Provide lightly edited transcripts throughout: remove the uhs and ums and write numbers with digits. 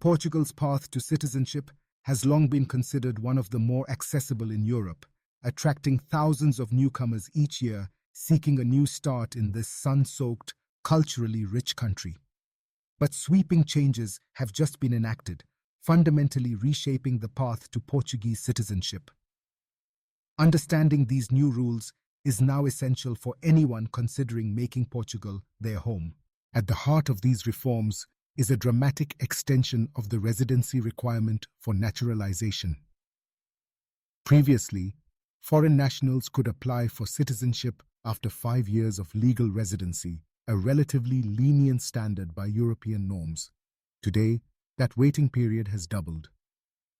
Portugal's path to citizenship has long been considered one of the more accessible in Europe, attracting thousands of newcomers each year seeking a new start in this sun-soaked, culturally rich country. But sweeping changes have just been enacted, fundamentally reshaping the path to Portuguese citizenship. Understanding these new rules is now essential for anyone considering making Portugal their home. At the heart of these reforms is a dramatic extension of the residency requirement for naturalization. Previously, foreign nationals could apply for citizenship after 5 years of legal residency, a relatively lenient standard by European norms. Today, that waiting period has doubled.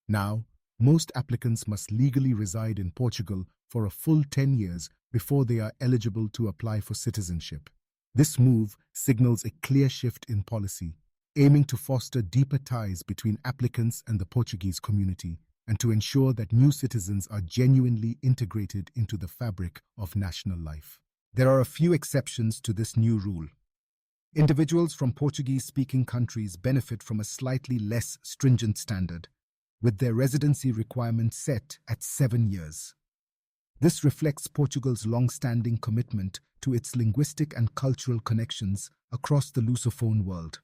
Now, most applicants must legally reside in Portugal for a full 10 years before they are eligible to apply for citizenship. This move signals a clear shift in policy, aiming to foster deeper ties between applicants and the Portuguese community, and to ensure that new citizens are genuinely integrated into the fabric of national life. There are a few exceptions to this new rule. Individuals from Portuguese-speaking countries benefit from a slightly less stringent standard, with their residency requirement set at 7 years. This reflects Portugal's long-standing commitment to its linguistic and cultural connections across the Lusophone world.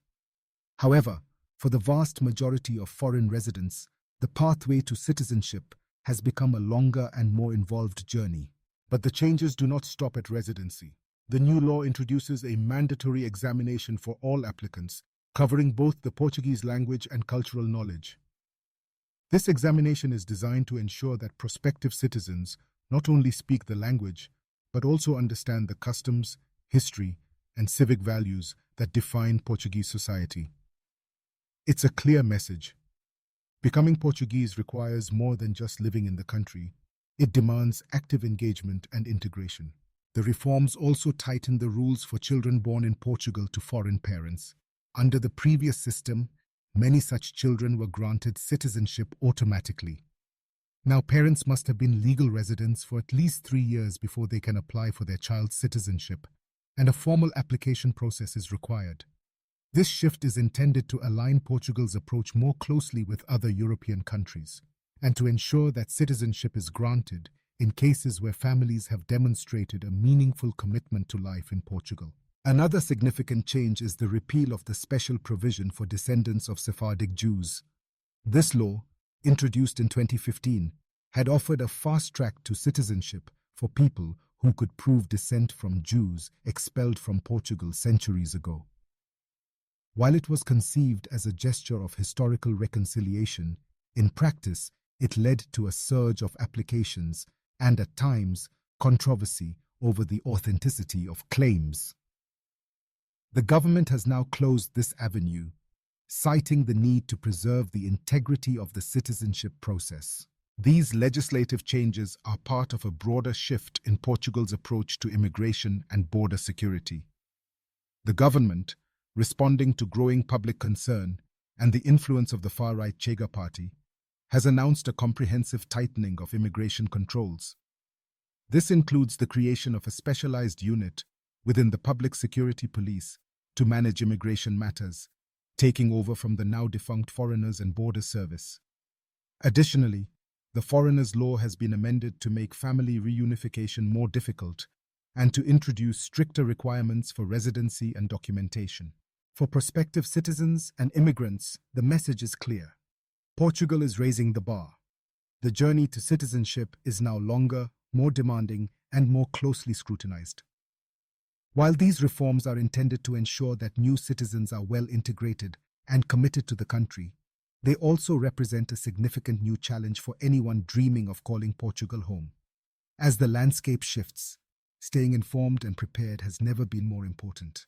However, for the vast majority of foreign residents, the pathway to citizenship has become a longer and more involved journey. But the changes do not stop at residency. The new law introduces a mandatory examination for all applicants, covering both the Portuguese language and cultural knowledge. This examination is designed to ensure that prospective citizens not only speak the language, but also understand the customs, history, and civic values that define Portuguese society. It's a clear message. Becoming Portuguese requires more than just living in the country. It demands active engagement and integration. The reforms also tighten the rules for children born in Portugal to foreign parents. Under the previous system, many such children were granted citizenship automatically. Now parents must have been legal residents for at least 3 years before they can apply for their child's citizenship, and a formal application process is required. This shift is intended to align Portugal's approach more closely with other European countries, and to ensure that citizenship is granted in cases where families have demonstrated a meaningful commitment to life in Portugal. Another significant change is the repeal of the special provision for descendants of Sephardic Jews. This law, introduced in 2015, had offered a fast track to citizenship for people who could prove descent from Jews expelled from Portugal centuries ago. While it was conceived as a gesture of historical reconciliation, in practice it led to a surge of applications and, at times, controversy over the authenticity of claims. The government has now closed this avenue, citing the need to preserve the integrity of the citizenship process. These legislative changes are part of a broader shift in Portugal's approach to immigration and border security. The government, responding to growing public concern and the influence of the far-right Chega party, has announced a comprehensive tightening of immigration controls. This includes the creation of a specialized unit within the Public Security Police to manage immigration matters, taking over from the now-defunct Foreigners and Border Service. Additionally, the Foreigners' Law has been amended to make family reunification more difficult and to introduce stricter requirements for residency and documentation. For prospective citizens and immigrants, the message is clear. Portugal is raising the bar. The journey to citizenship is now longer, more demanding, and more closely scrutinized. While these reforms are intended to ensure that new citizens are well integrated and committed to the country, they also represent a significant new challenge for anyone dreaming of calling Portugal home. As the landscape shifts, staying informed and prepared has never been more important.